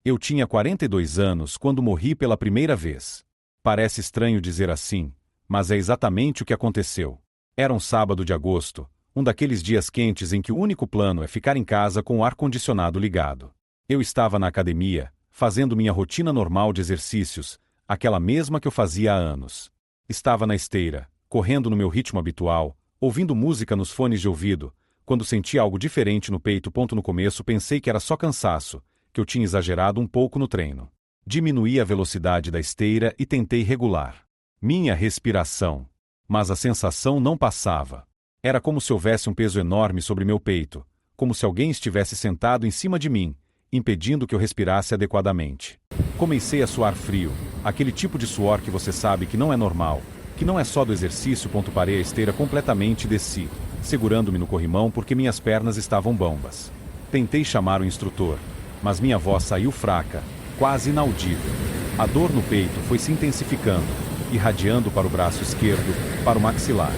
Eu tinha 42 anos quando morri pela primeira vez. Parece estranho dizer assim, mas é exatamente o que aconteceu. Era um sábado de agosto, um daqueles dias quentes em que o único plano é ficar em casa com o ar-condicionado ligado. Eu estava na academia, fazendo minha rotina normal de exercícios, aquela mesma que eu fazia há anos. Estava na esteira, correndo no meu ritmo habitual, ouvindo música nos fones de ouvido, quando senti algo diferente no peito. No começo pensei que era só cansaço, que eu tinha exagerado um pouco no treino. Diminuí a velocidade da esteira e tentei regular minha respiração. Mas a sensação não passava. Era como se houvesse um peso enorme sobre meu peito, como se alguém estivesse sentado em cima de mim, impedindo que eu respirasse adequadamente. Comecei a suar frio, aquele tipo de suor que você sabe que não é normal, que não é só do exercício. Parei a esteira completamente e desci, segurando-me no corrimão porque minhas pernas estavam bambas. Tentei chamar o instrutor, mas minha voz saiu fraca, quase inaudível. A dor no peito foi se intensificando, irradiando para o braço esquerdo, para o maxilar.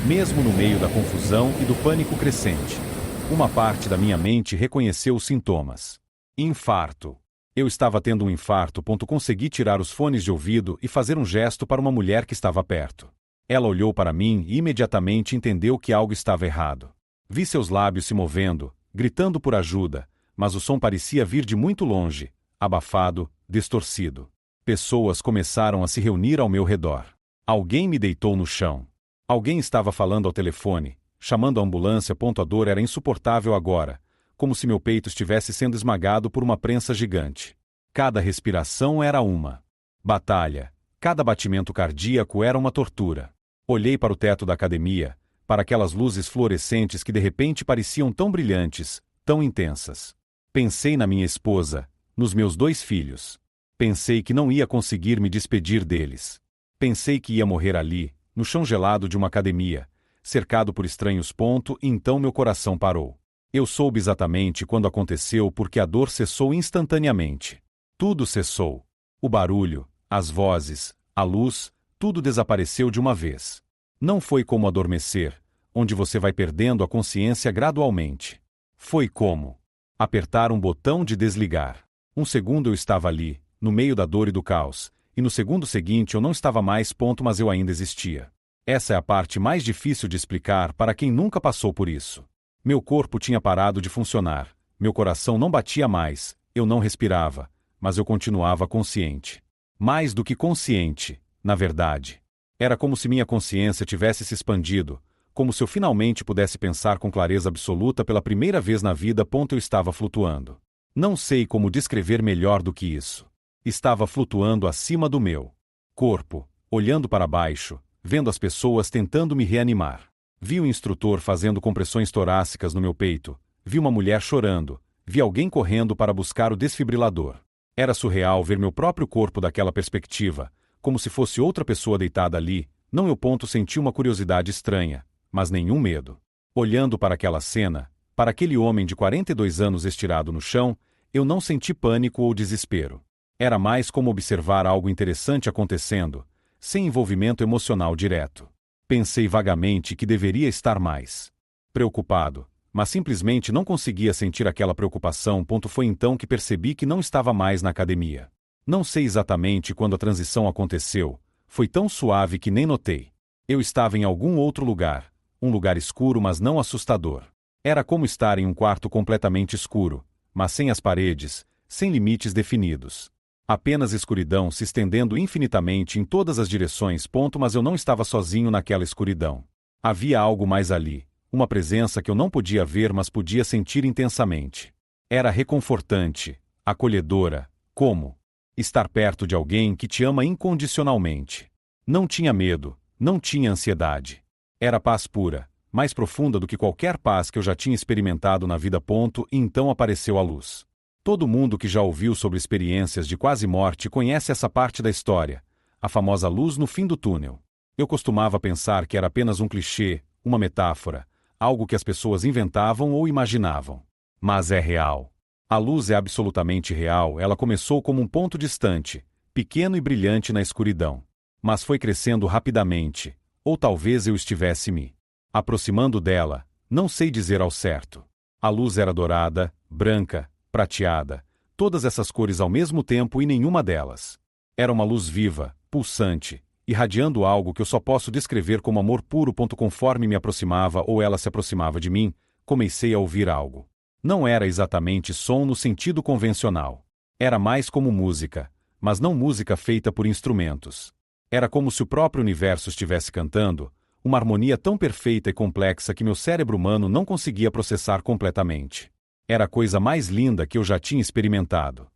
Mesmo no meio da confusão e do pânico crescente, uma parte da minha mente reconheceu os sintomas. Infarto. Eu estava tendo um infarto. Consegui tirar os fones de ouvido e fazer um gesto para uma mulher que estava perto. Ela olhou para mim e imediatamente entendeu que algo estava errado. Vi seus lábios se movendo, gritando por ajuda, mas o som parecia vir de muito longe, abafado, distorcido. Pessoas começaram a se reunir ao meu redor. Alguém me deitou no chão. Alguém estava falando ao telefone, chamando a ambulância. A dor era insuportável agora, como se meu peito estivesse sendo esmagado por uma prensa gigante. Cada respiração era uma batalha. Cada batimento cardíaco era uma tortura. Olhei para o teto da academia, para aquelas luzes fluorescentes que de repente pareciam tão brilhantes, tão intensas. Pensei na minha esposa, nos meus 2 filhos. Pensei que não ia conseguir me despedir deles. Pensei que ia morrer ali, no chão gelado de uma academia, cercado por estranhos. E então meu coração parou. Eu soube exatamente quando aconteceu porque a dor cessou instantaneamente. Tudo cessou. O barulho, as vozes, a luz, tudo desapareceu de uma vez. Não foi como adormecer, onde você vai perdendo a consciência gradualmente. Foi como apertar um botão de desligar. Um segundo eu estava ali, no meio da dor e do caos, e no segundo seguinte eu não estava mais. Mas eu ainda existia. Essa é a parte mais difícil de explicar para quem nunca passou por isso. Meu corpo tinha parado de funcionar, meu coração não batia mais, eu não respirava, mas eu continuava consciente. Mais do que consciente, na verdade. Era como se minha consciência tivesse se expandido, como se eu finalmente pudesse pensar com clareza absoluta pela primeira vez na vida. Eu estava flutuando. Não sei como descrever melhor do que isso. Estava flutuando acima do meu corpo, olhando para baixo, vendo as pessoas tentando me reanimar. Vi o instrutor fazendo compressões torácicas no meu peito, vi uma mulher chorando, vi alguém correndo para buscar o desfibrilador. Era surreal ver meu próprio corpo daquela perspectiva, como se fosse outra pessoa deitada ali. Não eu. Senti uma curiosidade estranha, mas nenhum medo. Olhando para aquela cena, para aquele homem de 42 anos estirado no chão, eu não senti pânico ou desespero. Era mais como observar algo interessante acontecendo, sem envolvimento emocional direto. Pensei vagamente que deveria estar mais preocupado, mas simplesmente não conseguia sentir aquela preocupação. Foi então que percebi que não estava mais na academia. Não sei exatamente quando a transição aconteceu, foi tão suave que nem notei. Eu estava em algum outro lugar, um lugar escuro mas não assustador. Era como estar em um quarto completamente escuro, mas sem as paredes, sem limites definidos. Apenas escuridão se estendendo infinitamente em todas as direções. Mas eu não estava sozinho naquela escuridão. Havia algo mais ali, uma presença que eu não podia ver mas podia sentir intensamente. Era reconfortante, acolhedora, como estar perto de alguém que te ama incondicionalmente. Não tinha medo, não tinha ansiedade. Era paz pura, mais profunda do que qualquer paz que eu já tinha experimentado na vida. E então apareceu a luz. Todo mundo que já ouviu sobre experiências de quase morte conhece essa parte da história, a famosa luz no fim do túnel. Eu costumava pensar que era apenas um clichê, uma metáfora, algo que as pessoas inventavam ou imaginavam. Mas é real. A luz é absolutamente real. Ela começou como um ponto distante, pequeno e brilhante na escuridão. Mas foi crescendo rapidamente, ou talvez eu estivesse me aproximando dela, não sei dizer ao certo. A luz era dourada, branca, prateada, todas essas cores ao mesmo tempo e nenhuma delas. Era uma luz viva, pulsante, irradiando algo que eu só posso descrever como amor puro. Conforme me aproximava ou ela se aproximava de mim, comecei a ouvir algo. Não era exatamente som no sentido convencional. Era mais como música, mas não música feita por instrumentos. Era como se o próprio universo estivesse cantando, uma harmonia tão perfeita e complexa que meu cérebro humano não conseguia processar completamente. Era a coisa mais linda que eu já tinha experimentado.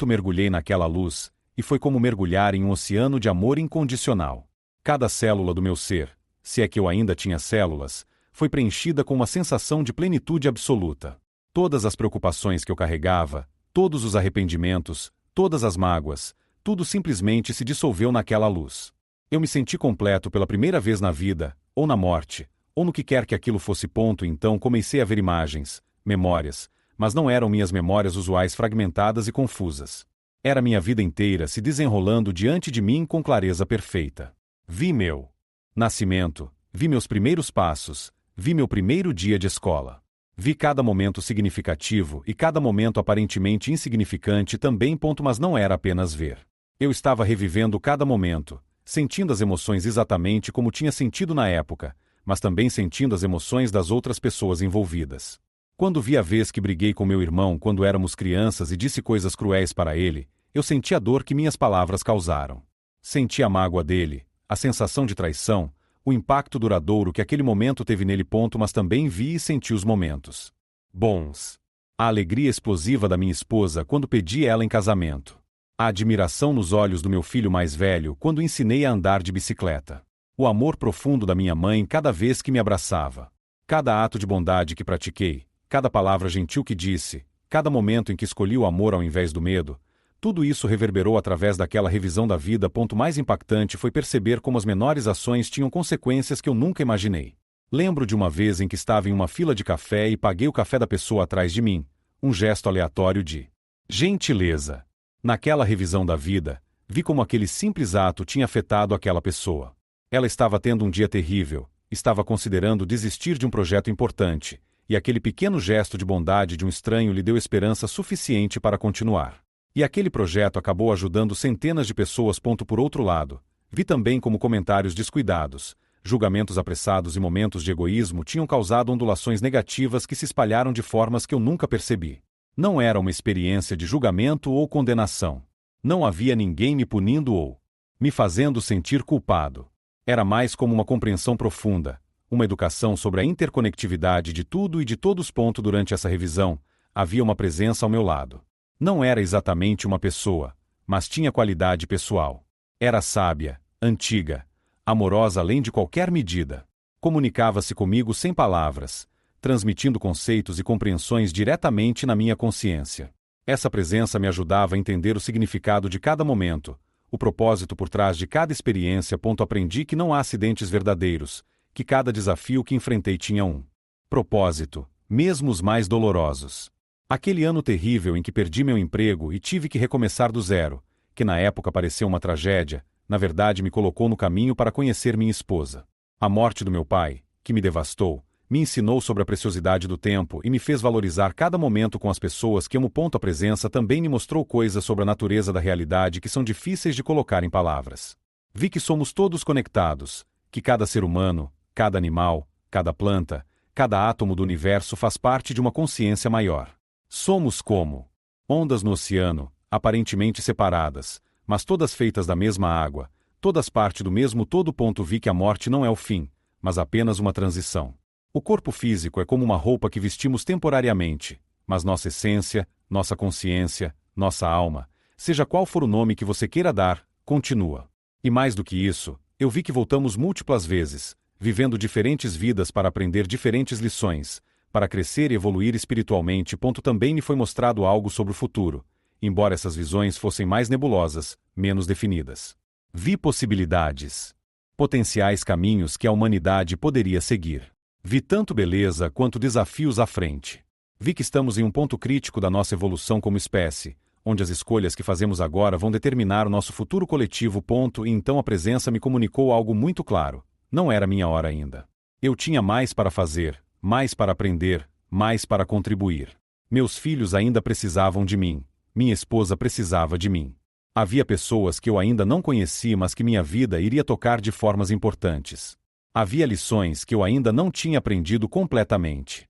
Mergulhei naquela luz, e foi como mergulhar em um oceano de amor incondicional. Cada célula do meu ser, se é que eu ainda tinha células, foi preenchida com uma sensação de plenitude absoluta. Todas as preocupações que eu carregava, todos os arrependimentos, todas as mágoas, tudo simplesmente se dissolveu naquela luz. Eu me senti completo pela primeira vez na vida, ou na morte, ou no que quer que aquilo fosse. Então comecei a ver imagens, memórias, mas não eram minhas memórias usuais fragmentadas e confusas. Era minha vida inteira se desenrolando diante de mim com clareza perfeita. Vi meu nascimento, vi meus primeiros passos, vi meu primeiro dia de escola. Vi cada momento significativo e cada momento aparentemente insignificante também. Mas não era apenas ver. Eu estava revivendo cada momento, sentindo as emoções exatamente como tinha sentido na época, mas também sentindo as emoções das outras pessoas envolvidas. Quando vi a vez que briguei com meu irmão quando éramos crianças e disse coisas cruéis para ele, eu senti a dor que minhas palavras causaram. Senti a mágoa dele, a sensação de traição, o impacto duradouro que aquele momento teve nele. Mas também vi e senti os momentos bons. A alegria explosiva da minha esposa quando pedi ela em casamento. A admiração nos olhos do meu filho mais velho quando ensinei a andar de bicicleta. O amor profundo da minha mãe cada vez que me abraçava. Cada ato de bondade que pratiquei, cada palavra gentil que disse, cada momento em que escolhi o amor ao invés do medo, tudo isso reverberou através daquela revisão da vida. Mais impactante foi perceber como as menores ações tinham consequências que eu nunca imaginei. Lembro de uma vez em que estava em uma fila de café e paguei o café da pessoa atrás de mim, um gesto aleatório de gentileza. Naquela revisão da vida, vi como aquele simples ato tinha afetado aquela pessoa. Ela estava tendo um dia terrível, estava considerando desistir de um projeto importante, e aquele pequeno gesto de bondade de um estranho lhe deu esperança suficiente para continuar. E aquele projeto acabou ajudando centenas de pessoas. Por outro lado, vi também como comentários descuidados, julgamentos apressados e momentos de egoísmo tinham causado ondulações negativas que se espalharam de formas que eu nunca percebi. Não era uma experiência de julgamento ou condenação. Não havia ninguém me punindo ou me fazendo sentir culpado. Era mais como uma compreensão profunda, uma educação sobre a interconectividade de tudo e de todos. Durante essa revisão, havia uma presença ao meu lado. Não era exatamente uma pessoa, mas tinha qualidade pessoal. Era sábia, antiga, amorosa além de qualquer medida. Comunicava-se comigo sem palavras, transmitindo conceitos e compreensões diretamente na minha consciência. Essa presença me ajudava a entender o significado de cada momento, o propósito por trás de cada experiência. Aprendi que não há acidentes verdadeiros, que cada desafio que enfrentei tinha um propósito, mesmo os mais dolorosos. Aquele ano terrível em que perdi meu emprego e tive que recomeçar do zero, que na época pareceu uma tragédia, na verdade me colocou no caminho para conhecer minha esposa. A morte do meu pai, que me devastou, me ensinou sobre a preciosidade do tempo e me fez valorizar cada momento com as pessoas que amo. A presença também me mostrou coisas sobre a natureza da realidade que são difíceis de colocar em palavras. Vi que somos todos conectados, que cada ser humano, cada animal, cada planta, cada átomo do universo faz parte de uma consciência maior. Somos como ondas no oceano, aparentemente separadas, mas todas feitas da mesma água, todas parte do mesmo todo. Vi que a morte não é o fim, mas apenas uma transição. O corpo físico é como uma roupa que vestimos temporariamente, mas nossa essência, nossa consciência, nossa alma, seja qual for o nome que você queira dar, continua. E mais do que isso, eu vi que voltamos múltiplas vezes, vivendo diferentes vidas para aprender diferentes lições, para crescer e evoluir espiritualmente. Também me foi mostrado algo sobre o futuro, embora essas visões fossem mais nebulosas, menos definidas. Vi possibilidades, potenciais caminhos que a humanidade poderia seguir. Vi tanto beleza quanto desafios à frente. Vi que estamos em um ponto crítico da nossa evolução como espécie, onde as escolhas que fazemos agora vão determinar o nosso futuro coletivo. E então a presença me comunicou algo muito claro. Não era minha hora ainda. Eu tinha mais para fazer, mais para aprender, mais para contribuir. Meus filhos ainda precisavam de mim, Minha esposa precisava de mim. Havia pessoas que eu ainda não conheci, mas que minha vida iria tocar de formas importantes. Havia lições que eu ainda não tinha aprendido completamente.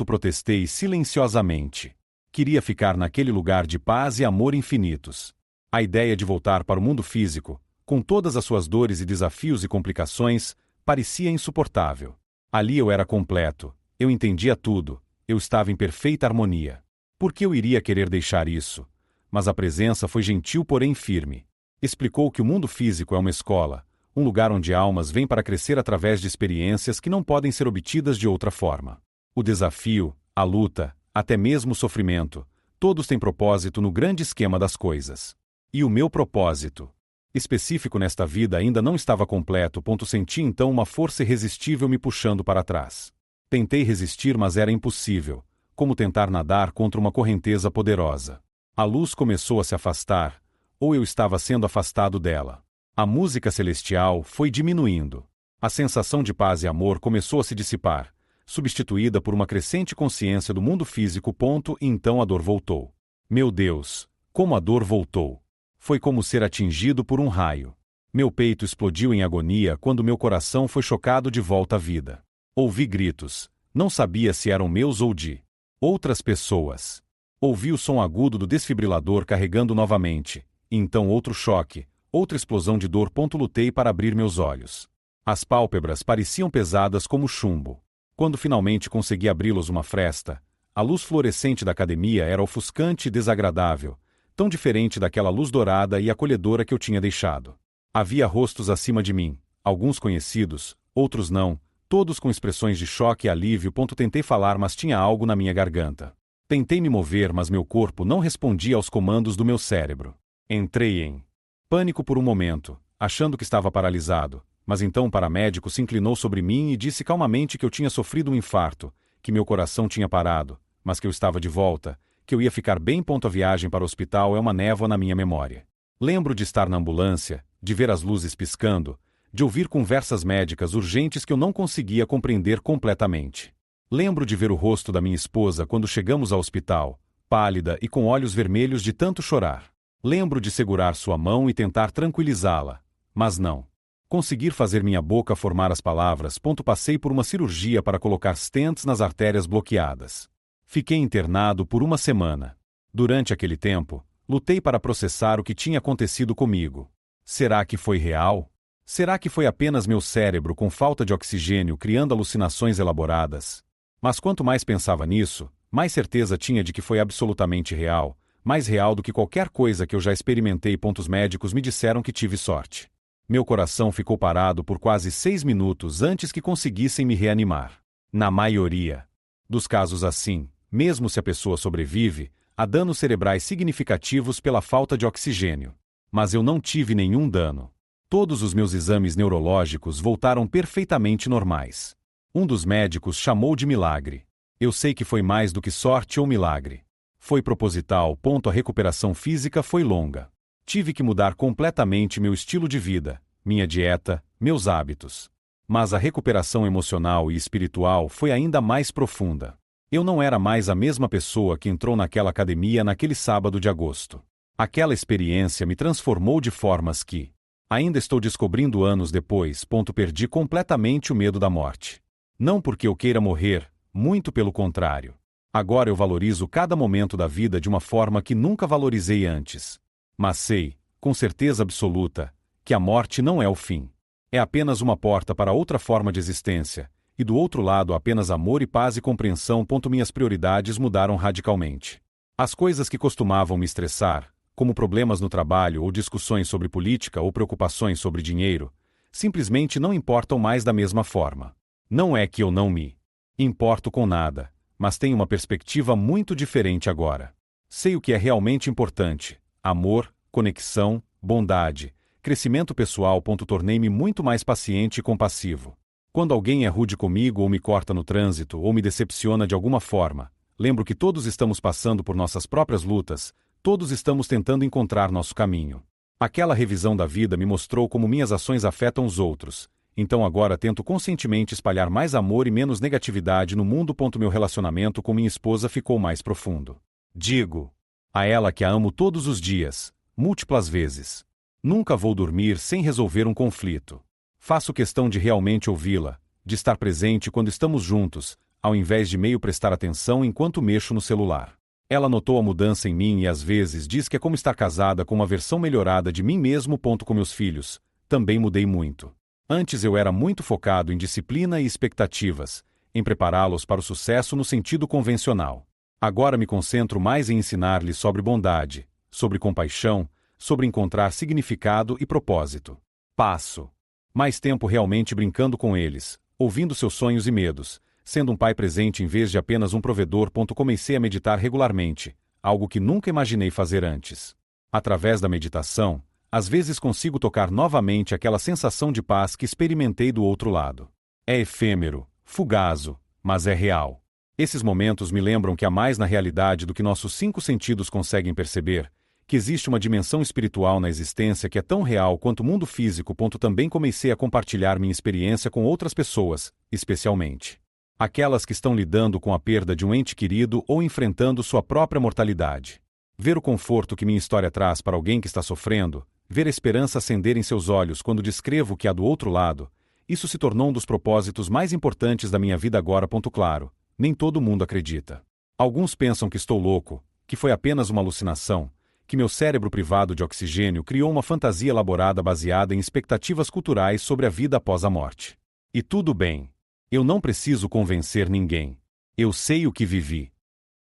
Protestei silenciosamente. Queria ficar naquele lugar de paz e amor infinitos. A ideia de voltar para o mundo físico, com todas as suas dores e desafios e complicações, parecia insuportável. Ali eu era completo, eu entendia tudo, eu estava em perfeita harmonia. Por que eu iria querer deixar isso? Mas a presença foi gentil, porém firme. Explicou que o mundo físico é uma escola, um lugar onde almas vêm para crescer através de experiências que não podem ser obtidas de outra forma. O desafio, a luta, até mesmo o sofrimento, todos têm propósito no grande esquema das coisas. E o meu propósito específico nesta vida ainda não estava completo. Senti então uma força irresistível me puxando para trás. Tentei resistir, mas era impossível, como tentar nadar contra uma correnteza poderosa. A luz começou a se afastar, ou eu estava sendo afastado dela. A música celestial foi diminuindo. A sensação de paz e amor começou a se dissipar, substituída por uma crescente consciência do mundo físico. E então a dor voltou. Meu Deus, como a dor voltou! Foi como ser atingido por um raio. Meu peito explodiu em agonia quando meu coração foi chocado de volta à vida. Ouvi gritos, não sabia se eram meus ou de outras pessoas. Ouvi o som agudo do desfibrilador carregando novamente, e então outro choque, outra explosão de dor. Lutei para abrir meus olhos. As pálpebras pareciam pesadas como chumbo. Quando finalmente consegui abri-los, uma fresta, a luz fluorescente da academia era ofuscante e desagradável, tão diferente daquela luz dourada e acolhedora que eu tinha deixado. Havia rostos acima de mim, alguns conhecidos, outros não, todos com expressões de choque e alívio. Tentei falar, mas tinha algo na minha garganta. Tentei me mover, mas meu corpo não respondia aos comandos do meu cérebro. Entrei em pânico por um momento, achando que estava paralisado, mas então um paramédico se inclinou sobre mim e disse calmamente que eu tinha sofrido um infarto, que meu coração tinha parado, mas que eu estava de volta, que eu ia ficar bem. A viagem para o hospital é uma névoa na minha memória. Lembro de estar na ambulância, de ver as luzes piscando, de ouvir conversas médicas urgentes que eu não conseguia compreender completamente. Lembro de ver o rosto da minha esposa quando chegamos ao hospital, pálida e com olhos vermelhos de tanto chorar. Lembro de segurar sua mão e tentar tranquilizá-la, mas não. Conseguir fazer minha boca formar as palavras. Passei por uma cirurgia para colocar stents nas artérias bloqueadas. Fiquei internado por uma semana. Durante aquele tempo, lutei para processar o que tinha acontecido comigo. Será que foi real? Será que foi apenas meu cérebro com falta de oxigênio criando alucinações elaboradas? Mas quanto mais pensava nisso, mais certeza tinha de que foi absolutamente real, mais real do que qualquer coisa que eu já experimentei. Os médicos me disseram que tive sorte. Meu coração ficou parado por quase 6 minutos antes que conseguissem me reanimar. Na maioria dos casos assim, mesmo se a pessoa sobrevive, há danos cerebrais significativos pela falta de oxigênio. Mas eu não tive nenhum dano. Todos os meus exames neurológicos voltaram perfeitamente normais. Um dos médicos chamou de milagre. Eu sei que foi mais do que sorte ou milagre. Foi proposital. A recuperação física foi longa. Tive que mudar completamente meu estilo de vida, minha dieta, meus hábitos. Mas a recuperação emocional e espiritual foi ainda mais profunda. Eu não era mais a mesma pessoa que entrou naquela academia naquele sábado de agosto. Aquela experiência me transformou de formas que ainda estou descobrindo anos depois. Perdi completamente o medo da morte. Não porque eu queira morrer, muito pelo contrário. Agora eu valorizo cada momento da vida de uma forma que nunca valorizei antes. Mas sei, com certeza absoluta, que a morte não é o fim. É apenas uma porta para outra forma de existência, e do outro lado apenas amor e paz e compreensão. Minhas prioridades mudaram radicalmente. As coisas que costumavam me estressar, como problemas no trabalho ou discussões sobre política ou preocupações sobre dinheiro, simplesmente não importam mais da mesma forma. Não é que eu não me importo com nada, mas tenho uma perspectiva muito diferente agora. Sei o que é realmente importante: amor, conexão, bondade, crescimento pessoal. Tornei-me muito mais paciente e compassivo. Quando alguém é rude comigo ou me corta no trânsito ou me decepciona de alguma forma, lembro que todos estamos passando por nossas próprias lutas, todos estamos tentando encontrar nosso caminho. Aquela revisão da vida me mostrou como minhas ações afetam os outros, então agora tento conscientemente espalhar mais amor e menos negatividade no mundo. Meu relacionamento com minha esposa ficou mais profundo. Digo A ela que a amo todos os dias, múltiplas vezes. Nunca vou dormir sem resolver um conflito. Faço questão de realmente ouvi-la, de estar presente quando estamos juntos, ao invés de meio prestar atenção enquanto mexo no celular. Ela notou a mudança em mim e às vezes diz que é como estar casada com uma versão melhorada de mim mesmo. Com meus filhos, também mudei muito. Antes eu era muito focado em disciplina e expectativas, em prepará-los para o sucesso no sentido convencional. Agora me concentro mais em ensinar-lhes sobre bondade, sobre compaixão, sobre encontrar significado e propósito. Passo mais tempo realmente brincando com eles, ouvindo seus sonhos e medos, sendo um pai presente em vez de apenas um provedor. Comecei a meditar regularmente, algo que nunca imaginei fazer antes. Através da meditação, às vezes consigo tocar novamente aquela sensação de paz que experimentei do outro lado. É efêmero, fugazo, mas é real. Esses momentos me lembram que há mais na realidade do que nossos 5 sentidos conseguem perceber, que existe uma dimensão espiritual na existência que é tão real quanto o mundo físico. Também comecei a compartilhar minha experiência com outras pessoas, especialmente aquelas que estão lidando com a perda de um ente querido ou enfrentando sua própria mortalidade. Ver o conforto que minha história traz para alguém que está sofrendo, ver a esperança acender em seus olhos quando descrevo o que há do outro lado, isso se tornou um dos propósitos mais importantes da minha vida agora. Claro, nem todo mundo acredita. Alguns pensam que estou louco, que foi apenas uma alucinação, que meu cérebro privado de oxigênio criou uma fantasia elaborada baseada em expectativas culturais sobre a vida após a morte. E tudo bem. Eu não preciso convencer ninguém. Eu sei o que vivi.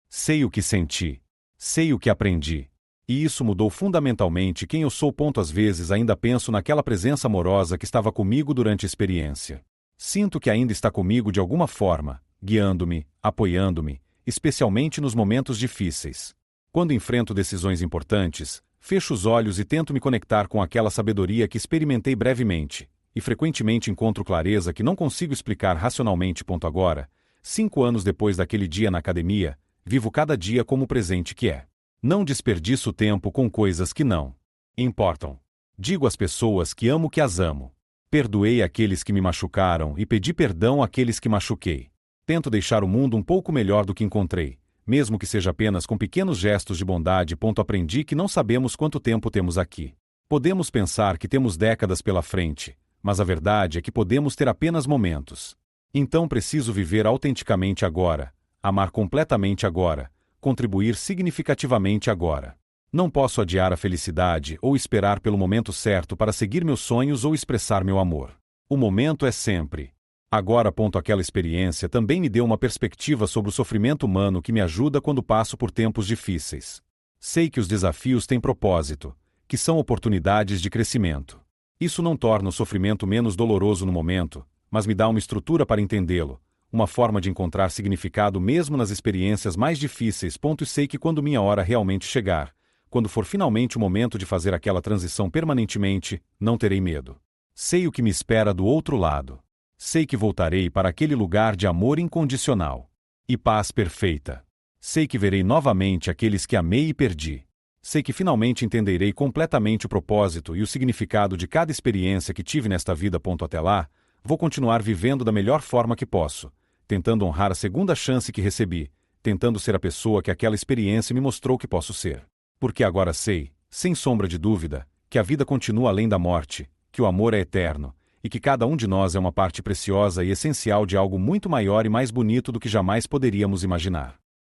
Sei o que senti. Sei o que aprendi. E isso mudou fundamentalmente quem eu sou. Às vezes ainda penso naquela presença amorosa que estava comigo durante a experiência. Sinto que ainda está comigo de alguma forma, guiando-me, apoiando-me, especialmente nos momentos difíceis. Quando enfrento decisões importantes, fecho os olhos e tento me conectar com aquela sabedoria que experimentei brevemente, e frequentemente encontro clareza que não consigo explicar racionalmente. Agora, 5 anos depois daquele dia na academia, vivo cada dia como o presente que é. Não desperdiço tempo com coisas que não importam. Digo às pessoas que amo que as amo. Perdoei aqueles que me machucaram e pedi perdão àqueles que machuquei. Tento deixar o mundo um pouco melhor do que encontrei, mesmo que seja apenas com pequenos gestos de bondade. Aprendi que não sabemos quanto tempo temos aqui. Podemos pensar que temos décadas pela frente, mas a verdade é que podemos ter apenas momentos. Então preciso viver autenticamente agora, amar completamente agora, contribuir significativamente agora. Não posso adiar a felicidade ou esperar pelo momento certo para seguir meus sonhos ou expressar meu amor. O momento é sempre agora. Aquela experiência também me deu uma perspectiva sobre o sofrimento humano que me ajuda quando passo por tempos difíceis. Sei que os desafios têm propósito, que são oportunidades de crescimento. Isso não torna o sofrimento menos doloroso no momento, mas me dá uma estrutura para entendê-lo, uma forma de encontrar significado mesmo nas experiências mais difíceis. E sei que quando minha hora realmente chegar, quando for finalmente o momento de fazer aquela transição permanentemente, não terei medo. Sei o que me espera do outro lado. Sei que voltarei para aquele lugar de amor incondicional e paz perfeita. Sei que verei novamente aqueles que amei e perdi. Sei que finalmente entenderei completamente o propósito e o significado de cada experiência que tive nesta vida. Até lá, vou continuar vivendo da melhor forma que posso, tentando honrar a segunda chance que recebi, tentando ser a pessoa que aquela experiência me mostrou que posso ser. Porque agora sei, sem sombra de dúvida, que a vida continua além da morte, que o amor é eterno, e que cada um de nós é uma parte preciosa e essencial de algo muito maior e mais bonito do que jamais poderíamos imaginar.